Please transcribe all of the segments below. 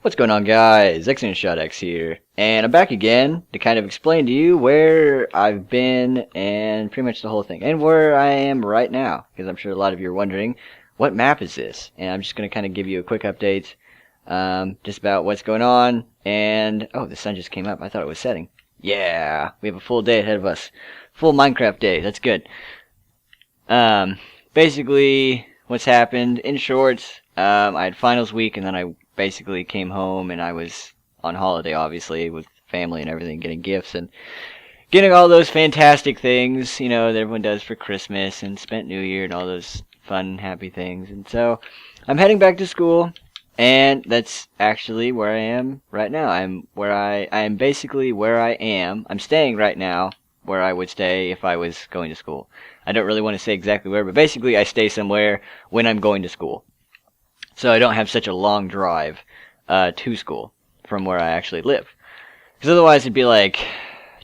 What's going on, guys? X here, and I'm back again to kind of explain to you where I've been and pretty much the whole thing, and where I am right now, because I'm sure a lot of you are wondering, what map is this? And I'm just going to kind of give you a quick update, just about what's going on, and, oh, the sun just came up. I thought it was setting. Yeah, we have a full day ahead of us. Full Minecraft day. That's good. Basically, what's happened, in short, I had finals week, and then I basically came home and I was on holiday, obviously, with family and everything, getting gifts and getting all those fantastic things, you know, that everyone does for Christmas, and spent New Year and all those fun, happy things. And so I'm heading back to school, and that's actually where I am right now. I am basically where I am. I'm staying right now where I would stay if I was going to school. I don't really want to say exactly where, but basically I stay somewhere when I'm going to school. So I don't have such a long drive to school from where I actually live. Because otherwise it'd be like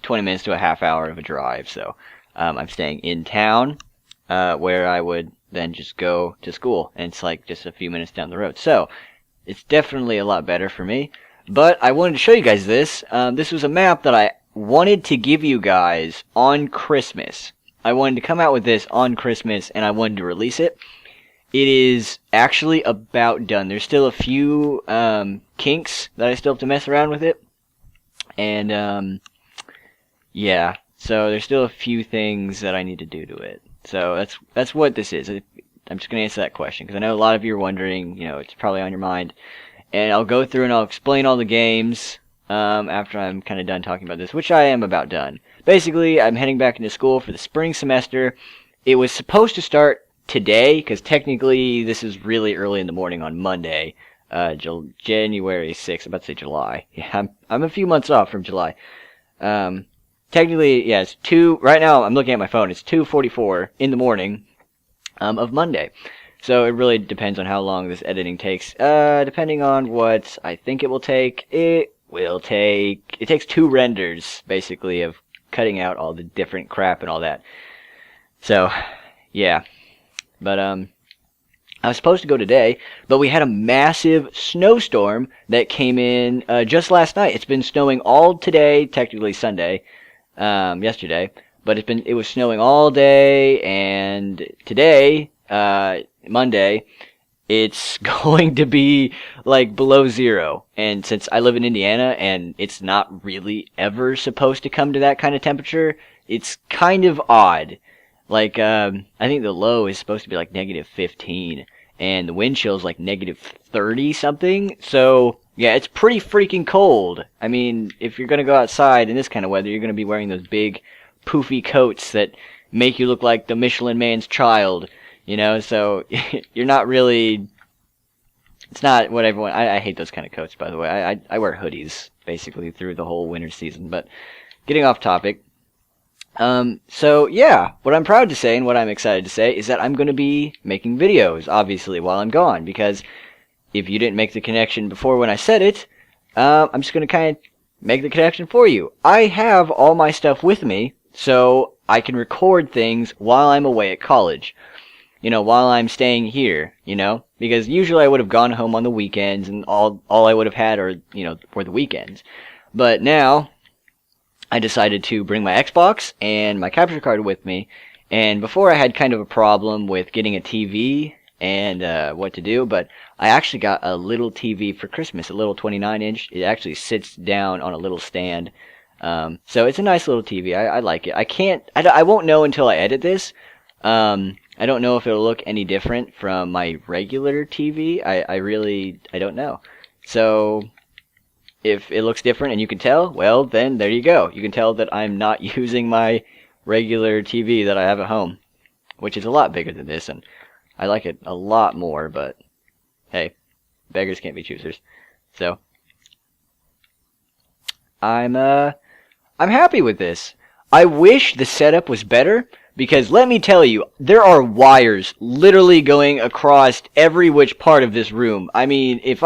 20 minutes to a half hour of a drive. So I'm staying in town where I would then just go to school. And it's like just a few minutes down the road. So it's definitely a lot better for me. But I wanted to show you guys this. This was a map that I wanted to give you guys on Christmas. I wanted to come out with this on Christmas and I wanted to release it. It is actually about done. There's still a few kinks that I still have to mess around with it. And, yeah. So there's still a few things that I need to do to it. So that's what this is. I'm just going to answer that question, because I know a lot of you are wondering, you know, it's probably on your mind. And I'll go through and I'll explain all the games after I'm kind of done talking about this, which I am about done. Basically, I'm heading back into school for the spring semester. It was supposed to start today, because technically this is really early in the morning on Monday, January 6th. I'm about to say July. Yeah, I'm a few months off from July. Technically, yeah, it's right now I'm looking at my phone, it's 2:44 in the morning of Monday. So it really depends on how long this editing takes. Depending on what I think it will take, it takes 2 renders, basically, of cutting out all the different crap and all that. So, yeah. But, I was supposed to go today, but we had a massive snowstorm that came in, just last night. It's been snowing all today, technically Sunday, yesterday, but it was snowing all day, and today, Monday, it's going to be, like, below 0. And since I live in Indiana, and it's not really ever supposed to come to that kind of temperature, it's kind of odd. Like, I think the low is supposed to be like -15, and the wind chill is like -30 something. So, yeah, it's pretty freaking cold. I mean, if you're gonna go outside in this kind of weather, you're gonna be wearing those big, poofy coats that make you look like the Michelin Man's child, you know? So, you're not really... It's not what everyone... I hate those kind of coats, by the way. I wear hoodies, basically, through the whole winter season. But, getting off topic... So yeah, what I'm proud to say and what I'm excited to say is that I'm going to be making videos, obviously, while I'm gone, because if you didn't make the connection before when I said it, I'm just going to kind of make the connection for you. I have all my stuff with me, so I can record things while I'm away at college. You know, while I'm staying here, you know, because usually I would have gone home on the weekends, and all I would have had were the weekends. But now I decided to bring my Xbox and my capture card with me, and before I had kind of a problem with getting a TV and what to do, but I actually got a little TV for Christmas, a little 29-inch. It actually sits down on a little stand, so it's a nice little TV. I like it. I won't know until I edit this. I don't know if it'll look any different from my regular TV. I don't know. So if it looks different and you can tell, well, then there you go. You can tell that I'm not using my regular TV that I have at home, which is a lot bigger than this, and I like it a lot more, but hey, beggars can't be choosers. So, I'm happy with this. I wish the setup was better, because let me tell you, there are wires literally going across every which part of this room. I mean, if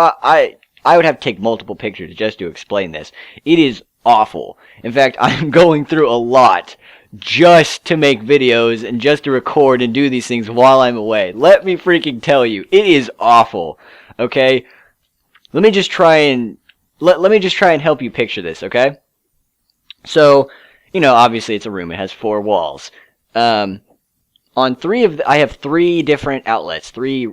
I would have to take multiple pictures just to explain this. It is awful. In fact, I'm going through a lot just to make videos and just to record and do these things while I'm away. Let me freaking tell you, it is awful. Okay? let me just try and help you picture this, okay? So, obviously it's a room. It has 4 walls. I have 3 different outlets, 3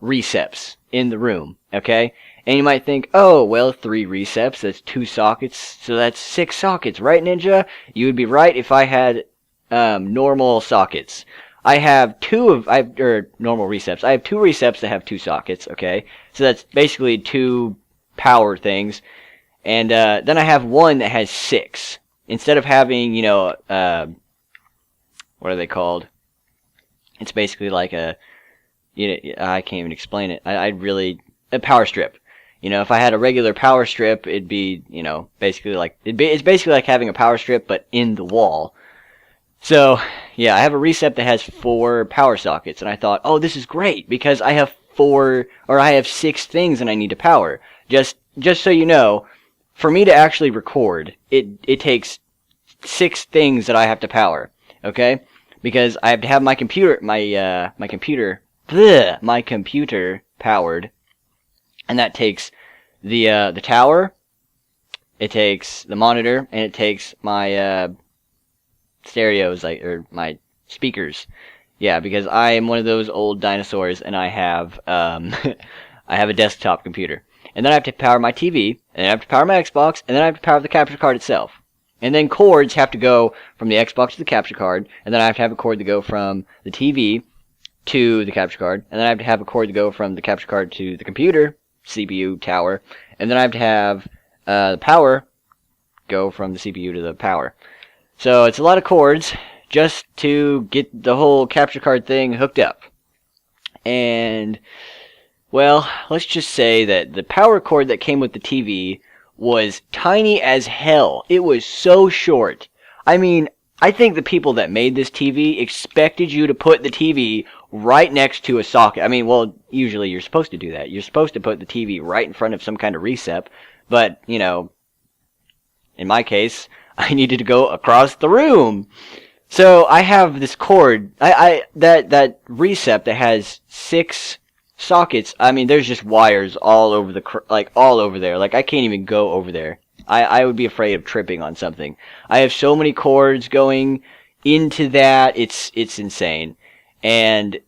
receps in the room, okay? And you might think, oh, well, 3 receps, that's 2 sockets, so that's 6 sockets, right, Ninja? You would be right if I had normal sockets. I have normal receps. I have 2 receps that have 2 sockets, okay? So that's basically 2 power things. And then I have one that has 6. Instead of having, what are they called? It's basically like I can't even explain it. A power strip. If I had a regular power strip, it'd be, basically like, it's basically like having a power strip, but in the wall. So, yeah, I have a recep that has 4 power sockets, and I thought, oh, this is great, because I have 6 things that I need to power. Just so you know, for me to actually record, it takes 6 things that I have to power, okay? Because I have to have my computer powered, and that takes the tower, it takes the monitor, and it takes my stereos, or my speakers. Yeah, because I am one of those old dinosaurs, and I have I have a desktop computer. And then I have to power my TV, and then I have to power my Xbox, and then I have to power the capture card itself. And then cords have to go from the Xbox to the capture card, and then I have to have a cord to go from the TV to the capture card, and then I have to have a cord to go from the capture card to the computer, CPU, tower, and then I have to have the power go from the CPU to the power. So it's a lot of cords just to get the whole capture card thing hooked up. And, well, let's just say that the power cord that came with the TV was tiny as hell. It was so short. I mean, I think the people that made this TV expected you to put the TV right next to a socket. I mean, well, usually you're supposed to do that. You're supposed to put the TV right in front of some kind of recep. But, in my case, I needed to go across the room. So I have this cord. That recep that has 6 sockets. I mean, there's just wires all over all over there. Like, I can't even go over there. I would be afraid of tripping on something. I have so many cords going into that. It's insane. And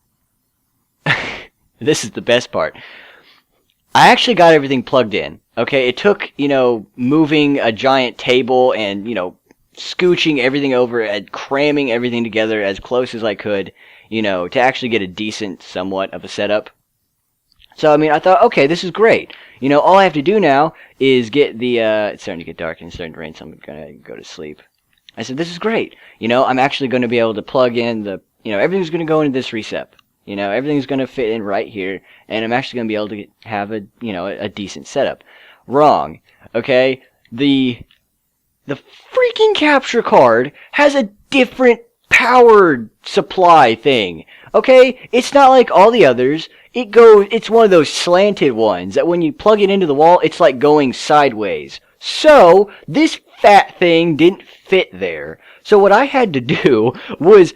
this is the best part. I actually got everything plugged in. Okay, it took, moving a giant table and, scooching everything over and cramming everything together as close as I could, to actually get a decent somewhat of a setup. So, I mean, I thought, okay, this is great. All I have to do now is get the, it's starting to get dark and it's starting to rain, so I'm going to go to sleep. I said, this is great. I'm actually going to be able to plug in everything's going to go into this recep. Everything's going to fit in right here, and I'm actually going to be able to have a decent setup. Wrong. Okay? The freaking capture card has a different powered supply thing. Okay? It's not like all the others. It's one of those slanted ones that when you plug it into the wall, it's like going sideways. So, this fat thing didn't fit there. So what I had to do was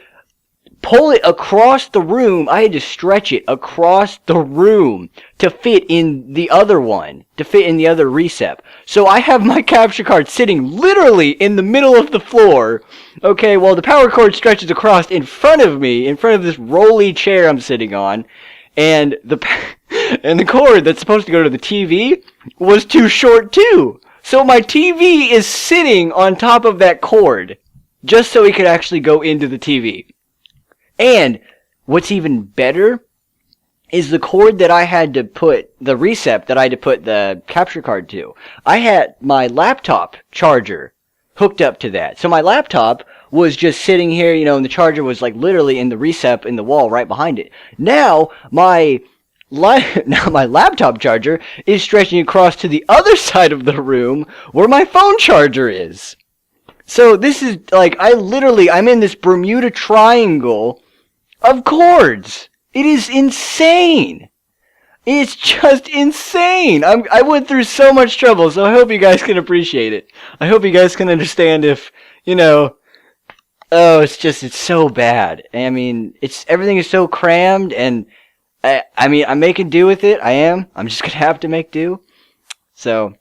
pull it across the room. I had to stretch it across the room to fit in the other one, to fit in the other recep. So I have my capture card sitting literally in the middle of the floor, okay, while the power cord stretches across in front of me, in front of this rolly chair I'm sitting on, and the cord that's supposed to go to the TV was too short too. So my TV is sitting on top of that cord, just so it could actually go into the TV. And what's even better is the cord that I had to put, the recep that I had to put the capture card to. I had my laptop charger hooked up to that. So my laptop was just sitting here, and the charger was like literally in the recep in the wall right behind it. Now my laptop charger is stretching across to the other side of the room where my phone charger is. So this is like, I'm in this Bermuda Triangle of cords. It is insane. It's just insane. I went through so much trouble, so I hope you guys can appreciate it. I hope you guys can understand if, it's so bad. I mean, everything is so crammed, and I'm making do with it. I am. I'm just gonna have to make do. So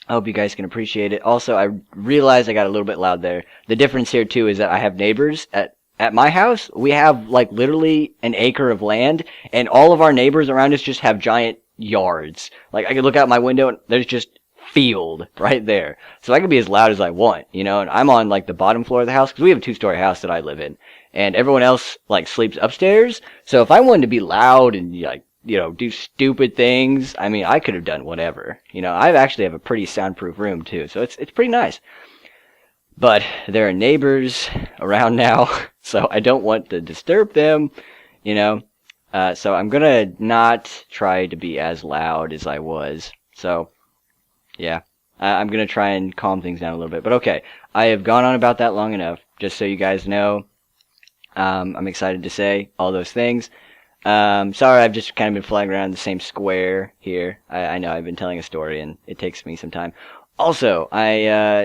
I hope you guys can appreciate it. Also, I realized I got a little bit loud there. The difference here too is that I have neighbors at my house. We have like literally an acre of land, and all of our neighbors around us just have giant yards. Like I could look out my window and there's just field right there. So I can be as loud as I want, you know, and I'm on like the bottom floor of the house because we have a 2-story house that I live in, and everyone else like sleeps upstairs. So if I wanted to be loud and like, you know, do stupid things, I mean, I could have done whatever. You know, I actually have a pretty soundproof room too, so it's pretty nice. But there are neighbors around now, so I don't want to disturb them, you know. So I'm gonna not try to be as loud as I was. So yeah, I'm going to try and calm things down a little bit. But okay, I have gone on about that long enough, just so you guys know. I'm excited to say all those things. Sorry, I've just kind of been flying around the same square here. I know I've been telling a story, and it takes me some time. Also,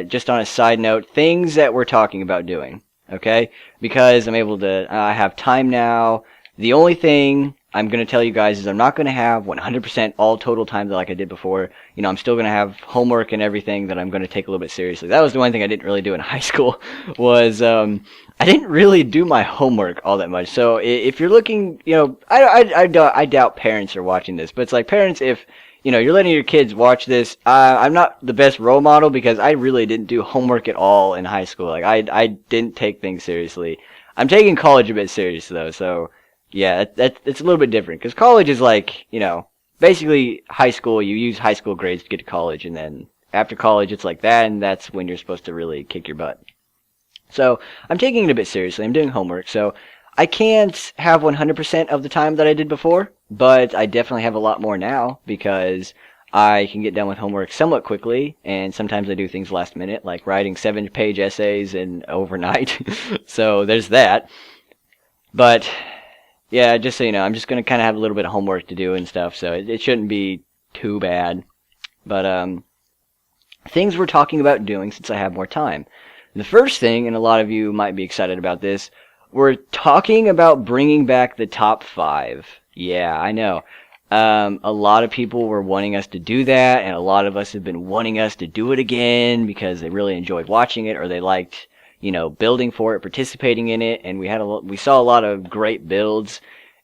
just on a side note, things that we're talking about doing, okay? Because I'm able to, I have time now. The only thing I'm going to tell you guys is I'm not going to have 100% all total time like I did before. You know, I'm still going to have homework and everything that I'm going to take a little bit seriously. That was the one thing I didn't really do in high school was I didn't really do my homework all that much. So if you're looking, you know, I doubt parents are watching this, but it's like parents, if, you know, you're letting your kids watch this, I'm not the best role model because I really didn't do homework at all in high school. Like I didn't take things seriously. I'm taking college a bit serious though, so yeah, it's a little bit different because college is like, you know, basically high school. You use high school grades to get to college, and then after college, it's like that, and that's when you're supposed to really kick your butt. So I'm taking it a bit seriously. I'm doing homework, so I can't have 100% of the time that I did before, but I definitely have a lot more now because I can get done with homework somewhat quickly, and sometimes I do things last minute, like writing 7-page essays in overnight. So there's that. But yeah, just so you know, I'm just going to kind of have a little bit of homework to do and stuff, so it shouldn't be too bad. But things we're talking about doing since I have more time. The first thing, and a lot of you might be excited about this, we're talking about bringing back the top 5. Yeah, I know. A lot of people were wanting us to do that, and a lot of us have been wanting us to do it again because they really enjoyed watching it, or they liked, you know, building for it, participating in it, and we saw a lot of great builds,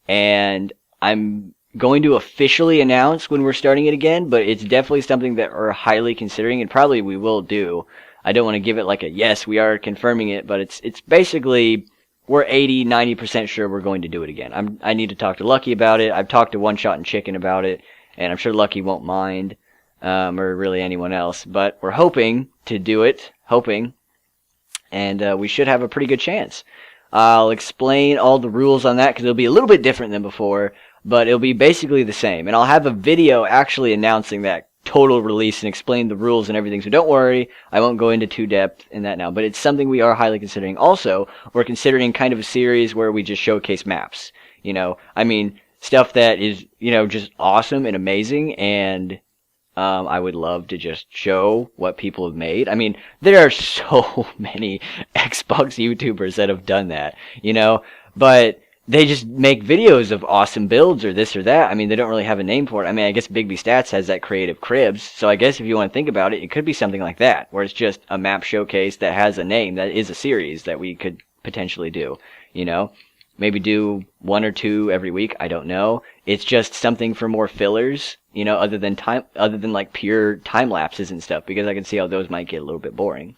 and I'm going to officially announce when we're starting it again, but it's definitely something that we're highly considering, and probably we will do. I don't want to give it like a yes, we are confirming it, but it's basically we're 80-90% sure we're going to do it again. I need to talk to Lucky about it. I've talked to One Shot and Chicken about it, and I'm sure Lucky won't mind, or really anyone else, but we're hoping to do it, and we should have a pretty good chance. I'll explain all the rules on that because it'll be a little bit different than before, but it'll be basically the same. And I'll have a video actually announcing that total release and explain the rules and everything, so don't worry, I won't go into too depth in that now, but it's something we are highly considering. Also, we're considering kind of a series where we just showcase maps, you know, I mean, stuff that is, you know, just awesome and amazing, and I would love to just show what people have made. I mean, there are so many Xbox YouTubers that have done that, you know, but they just make videos of awesome builds or this or that. I mean, they don't really have a name for it. I mean, I guess Big B Stats has that Creative Cribs, so I guess if you want to think about it, it could be something like that, where it's just a map showcase that has a name, that is a series that we could potentially do, you know? Maybe do 1 or 2 every week, I don't know. It's just something for more fillers, you know, other than like pure time lapses and stuff, because I can see how those might get a little bit boring.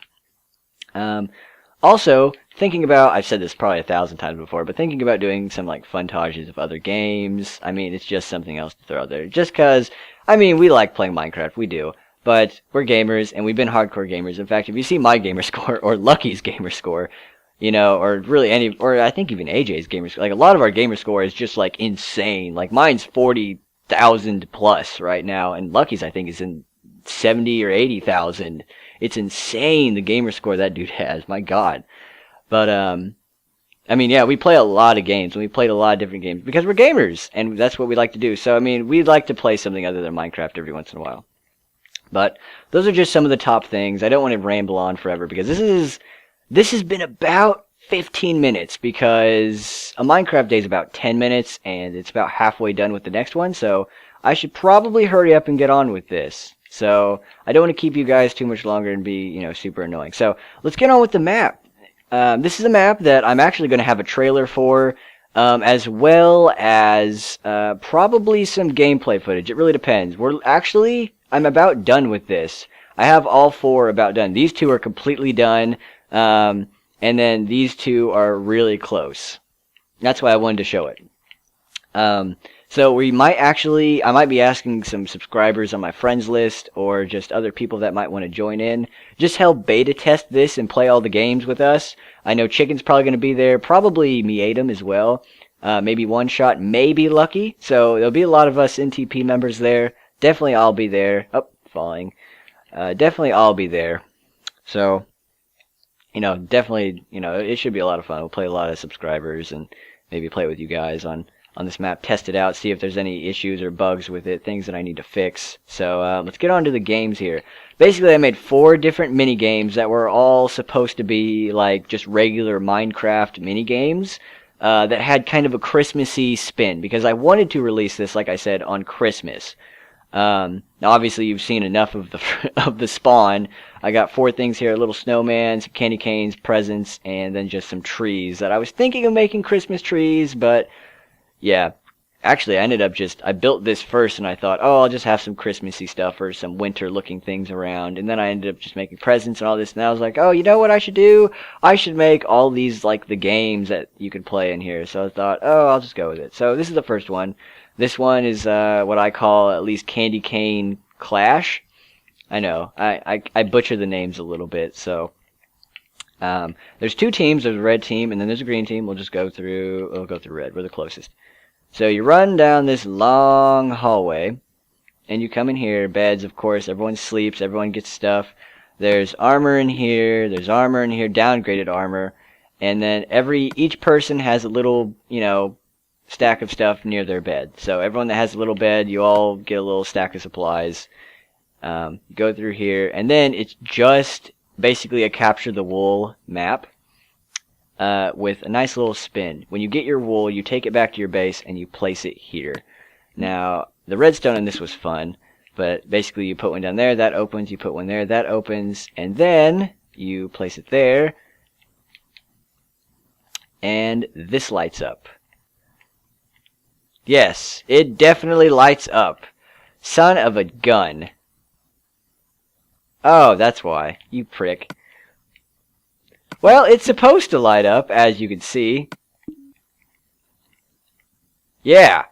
Also, thinking about, I've said this probably 1,000 times before, but thinking about doing some like funtages of other games. I mean, it's just something else to throw out there. Just cause, I mean, we like playing Minecraft, we do. But we're gamers, and we've been hardcore gamers. In fact, if you see my gamer score, or Lucky's gamer score, you know, or really any, or I think even AJ's gamer score, like a lot of our gamer score is just like insane. Like mine's 40,000 plus right now, and Lucky's I think is in 70 or 80,000. It's insane the gamer score that dude has, my god. But I mean, yeah, we play a lot of games, and we played a lot of different games because we're gamers, and that's what we like to do. So I mean, we'd like to play something other than Minecraft every once in a while. But those are just some of the top things. I don't want to ramble on forever because this has been about 15 minutes because a Minecraft day is about 10 minutes, and it's about halfway done with the next one, so I should probably hurry up and get on with this. So I don't want to keep you guys too much longer and be, super annoying. So let's get on with the map. This is a map that I'm actually going to have a trailer for, as well as probably some gameplay footage. It really depends. I'm about done with this. I have all 4 about done. These 2 are completely done, and then these 2 are really close. That's why I wanted to show it. So I might be asking some subscribers on my friends list or just other people that might want to join in. Just help beta test this and play all the games with us. I know Chicken's probably going to be there. Probably Meatum as well. Maybe One Shot, maybe Lucky. So there'll be a lot of us NTP members there. Definitely I'll be there. Oh, falling. Definitely I'll be there. So, definitely, it should be a lot of fun. We'll play a lot of subscribers and maybe play with you guys on this map, test it out, see if there's any issues or bugs with it, things that I need to fix. So let's get on to the games here. Basically, I made 4 different mini games that were all supposed to be like just regular Minecraft mini games that had kind of a Christmassy spin, because I wanted to release this, like I said, on Christmas. Now, obviously, you've seen enough of the of the spawn. I got 4 things here: a little snowman, some candy canes, presents, and then just some trees that I was thinking of making Christmas trees, but yeah, actually I built this first and I thought, oh, I'll just have some Christmassy stuff or some winter looking things around, and then I ended up just making presents and all this, and I was like, oh, you know what I should do? I should make all these like the games that you could play in here. So I thought, oh, I'll just go with it. So this is the first one. This one is what I call at least Candy Cane Clash. I know, I butcher the names a little bit, so there's 2 teams. There's a red team and then there's a green team. We'll go through red. We're the closest. So you run down this long hallway, and you come in here. Beds, of course. Everyone sleeps. Everyone gets stuff. There's armor in here. There's armor in here. Downgraded armor. And then each person has a little, stack of stuff near their bed. So everyone that has a little bed, you all get a little stack of supplies. Go through here, and then it's just basically a capture the wool map. With a nice little spin. When you get your wool, you take it back to your base and you place it here. Now, the redstone in this was fun, but basically you put one down there, that opens, you put one there, that opens, and then you place it there, and this lights up. Yes, it definitely lights up. Son of a gun. Oh, that's why. You prick. Well, it's supposed to light up, as you can see. Yeah.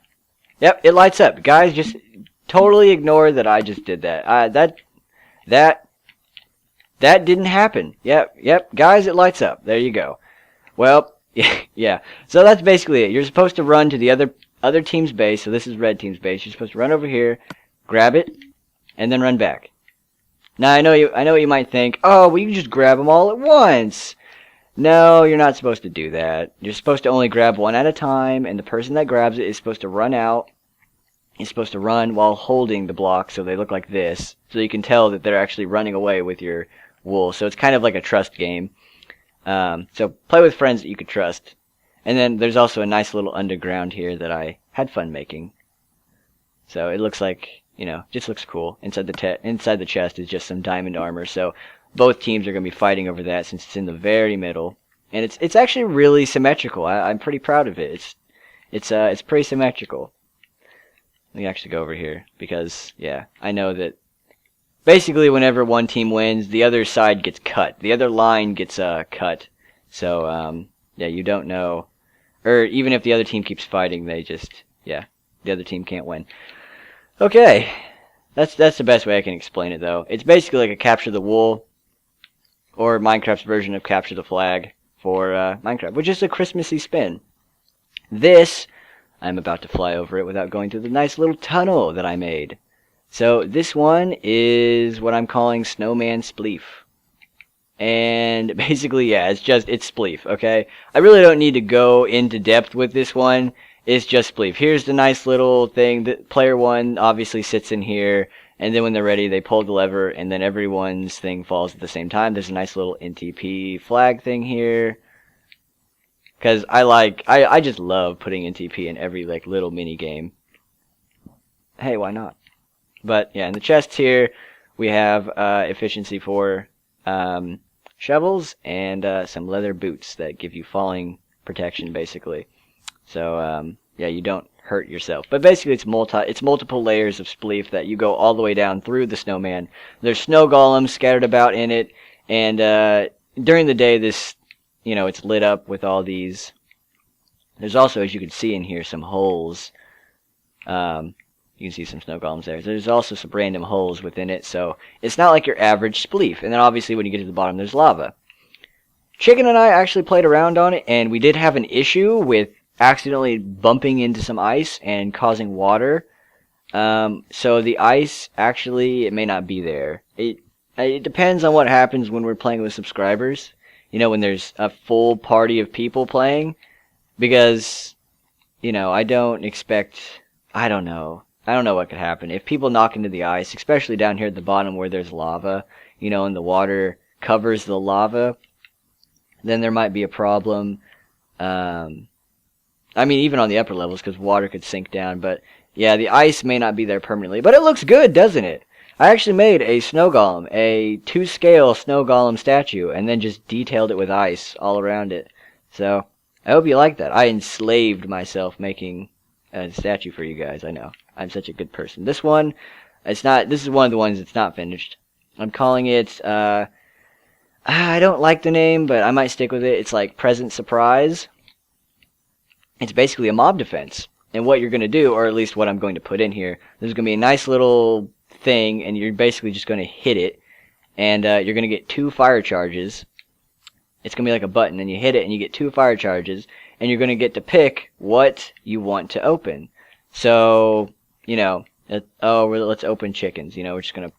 Yep, it lights up. Guys, just totally ignore that I just did that. That didn't happen. Yep. Guys, it lights up. There you go. Well, yeah. So that's basically it. You're supposed to run to the other team's base. So this is red team's base. You're supposed to run over here, grab it, and then run back. Now, I know what you might think, oh, well, you can just grab them all at once. No, you're not supposed to do that. You're supposed to only grab one at a time, and the person that grabs it is supposed to run out. He's supposed to run while holding the block so they look like this, so you can tell that they're actually running away with your wool. So it's kind of like a trust game. So play with friends that you could trust. And then there's also a nice little underground here that I had fun making. So it looks like, just looks cool. Inside the chest is just some diamond armor. So both teams are going to be fighting over that since it's in the very middle. And it's actually really symmetrical. I'm pretty proud of it. It's pretty symmetrical. Let me actually go over here because, yeah, I know that basically whenever one team wins, the other side gets cut. The other line gets cut. So, yeah, you don't know. Or even if the other team keeps fighting, the other team can't win. Okay, that's the best way I can explain it, though. It's basically like a capture the wool, or Minecraft's version of capture the flag for Minecraft, which is a Christmassy spin. This, I'm about to fly over it without going through the nice little tunnel that I made. So this one is what I'm calling Snowman Spleef. And basically, yeah, it's Spleef, okay? I really don't need to go into depth with this one. It's just Spleef. Here's the nice little thing. That player 1 obviously sits in here, and then when they're ready, they pull the lever, and then everyone's thing falls at the same time. There's a nice little NTP flag thing here. Because I just love putting NTP in every, little mini game. Hey, why not? But, yeah, in the chests here, We have efficiency for shovels and some leather boots that give you falling protection, basically. So yeah, you don't hurt yourself. But basically, it's multiple layers of spleef that you go all the way down through the snowman. There's snow golems scattered about in it, and during the day, this, it's lit up with all these. There's also, as you can see in here, some holes. You can see some snow golems there. There's also some random holes within it, so it's not like your average spleef. And then obviously when you get to the bottom, there's lava. Chicken and I actually played around on it, and we did have an issue with accidentally bumping into some ice and causing water. So the ice, actually, it may not be there. It depends on what happens when we're playing with subscribers. When there's a full party of people playing. Because, I don't expect... I don't know what could happen. If people knock into the ice, especially down here at the bottom where there's lava, and the water covers the lava, then there might be a problem. I mean, even on the upper levels, because water could sink down. But, yeah, the ice may not be there permanently. But it looks good, doesn't it? I actually made a snow golem, a 2-scale snow golem statue, and then just detailed it with ice all around it. So, I hope you like that. I enslaved myself making a statue for you guys. I know. I'm such a good person. This one, this is one of the ones that's not finished. I'm calling it, I don't like the name, but I might stick with it. It's like Present Surprise. It's basically a mob defense. And what you're going to do, or at least what I'm going to put in here, there's going to be a nice little thing, and you're basically just going to hit it, and you're going to get 2 fire charges. It's going to be like a button, and you hit it, and you get 2 fire charges, and you're going to get to pick what you want to open. So, let's open chickens. We're just going to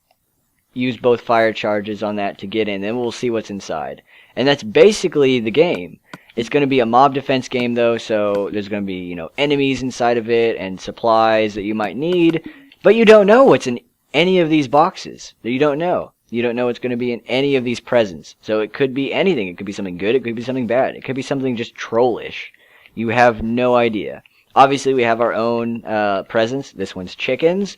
use both fire charges on that to get in, then we'll see what's inside. And that's basically the game. It's going to be a mob defense game, though, so there's going to be, enemies inside of it and supplies that you might need, but you don't know what's in any of these boxes. You don't know. You don't know what's going to be in any of these presents. So it could be anything. It could be something good. It could be something bad. It could be something just trollish. You have no idea. Obviously, we have our own presents. This one's chickens.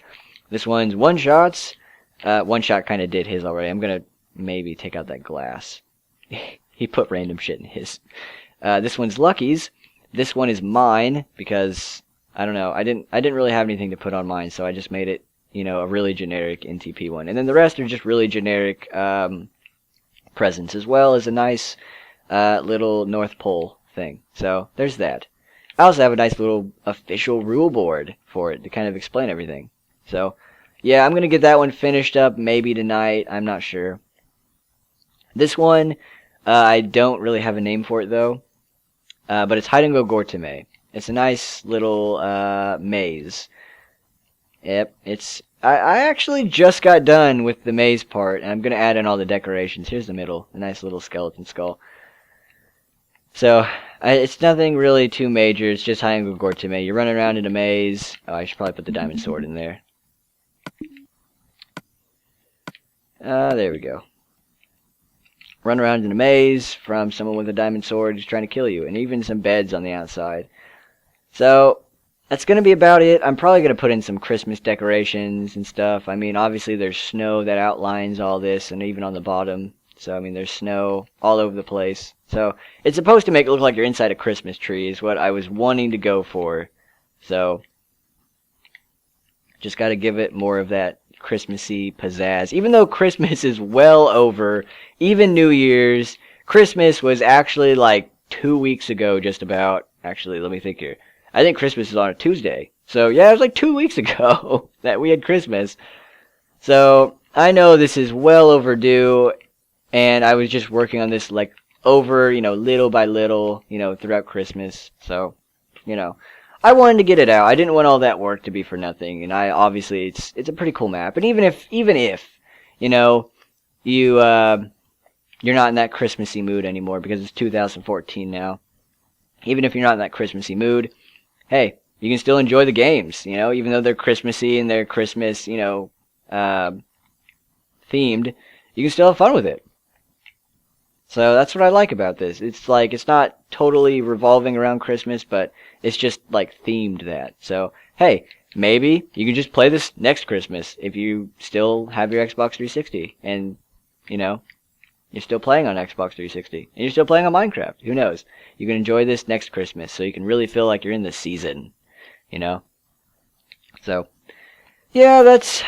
This one's one-shots. One-shot kind of did his already. I'm going to maybe take out that glass. He put random shit in his. This one's Lucky's. This one is mine because, I don't know, I didn't really have anything to put on mine, so I just made it, a really generic NTP one. And then the rest are just really generic presents, as well as a nice little North Pole thing. So there's that. I also have a nice little official rule board for it to kind of explain everything. So, yeah, I'm going to get that one finished up maybe tonight. I'm not sure. This one, I don't really have a name for it, though. But it's Hide and Go Gortame. It's a nice little maze. Yep, I actually just got done with the maze part, and I'm going to add in all the decorations. Here's the middle, a nice little skeleton skull. So, it's nothing really too major. It's just Hide and Go Gortame. You're running around in a maze. Oh, I should probably put the diamond sword in there. There we go. Run around in a maze from someone with a diamond sword who's trying to kill you, and even some beds on the outside. So, that's going to be about it. I'm probably going to put in some Christmas decorations and stuff. I mean, obviously there's snow that outlines all this, and even on the bottom. So, I mean, there's snow all over the place. So, it's supposed to make it look like you're inside a Christmas tree is what I was wanting to go for. So, just got to give it more of that Christmassy pizzazz. Even though Christmas is well over, even New Year's, Christmas was actually like 2 weeks ago just about. Actually, let me think here. I think Christmas is on a Tuesday. So, yeah, it was like 2 weeks ago that we had Christmas. So, I know this is well overdue, and I was just working on this like over, little by little, throughout Christmas. So, I wanted to get it out. I didn't want all that work to be for nothing, and obviously it's a pretty cool map. And even if you're not in that Christmassy mood anymore because it's 2014 now. Even if you're not in that Christmassy mood, hey, you can still enjoy the games, even though they're Christmassy and they're Christmas, themed, you can still have fun with it. So that's what I like about this. It's like, it's not totally revolving around Christmas, but it's just like themed that. So, hey, maybe you can just play this next Christmas if you still have your Xbox 360 and, you know, you're still playing on Xbox 360 and you're still playing on Minecraft. Who knows? You can enjoy this next Christmas so you can really feel like you're in the season, you know? So, yeah, that's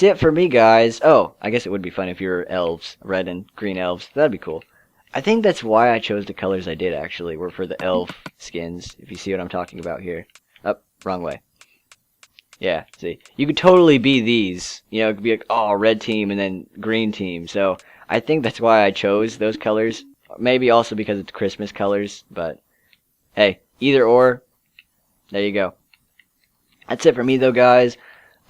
it for me, guys. Oh, I guess it would be fun if you're elves, red and green elves. That'd be cool. I think that's why I chose the colors I did, actually, were for the elf skins, if you see what I'm talking about here. Oh, wrong way. Yeah, see. You could totally be these. You know, it could be like, oh, red team and then green team. So I think that's why I chose those colors. Maybe also because it's Christmas colors, but hey, either or, there you go. That's it for me, though, guys.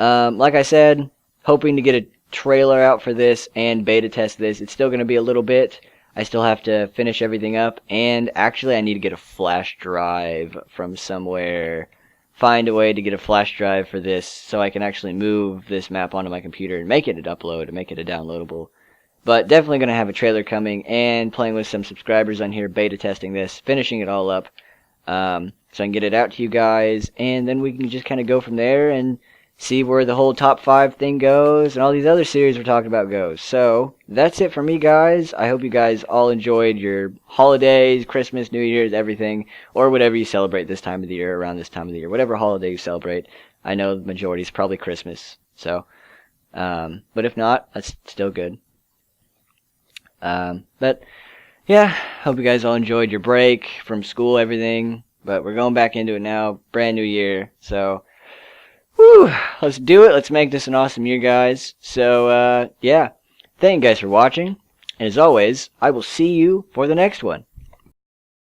Like I said, hoping to get a trailer out for this and beta test this. It's still going to be a little bit. I still have to finish everything up, and actually I need to get a flash drive from somewhere. Find a way to get a flash drive for this so I can actually move this map onto my computer and make it an upload and make it a downloadable. But definitely going to have a trailer coming and playing with some subscribers on here, beta testing this, finishing it all up. So I can get it out to you guys, and then we can just kind of go from there and see where the whole top 5 thing goes and all these other series we're talking about goes. So that's it for me, guys. I hope you guys all enjoyed your holidays, Christmas, New Year's, everything, or whatever you celebrate this time of the year, around this time of the year, whatever holiday you celebrate. I know the majority is probably Christmas, so but if not, that's still good. But yeah, hope you guys all enjoyed your break from school, everything. But we're going back into it now, brand new year. So, whew, let's do it. Let's make this an awesome year, guys. So, yeah, thank you guys for watching. And as always, I will see you for the next one.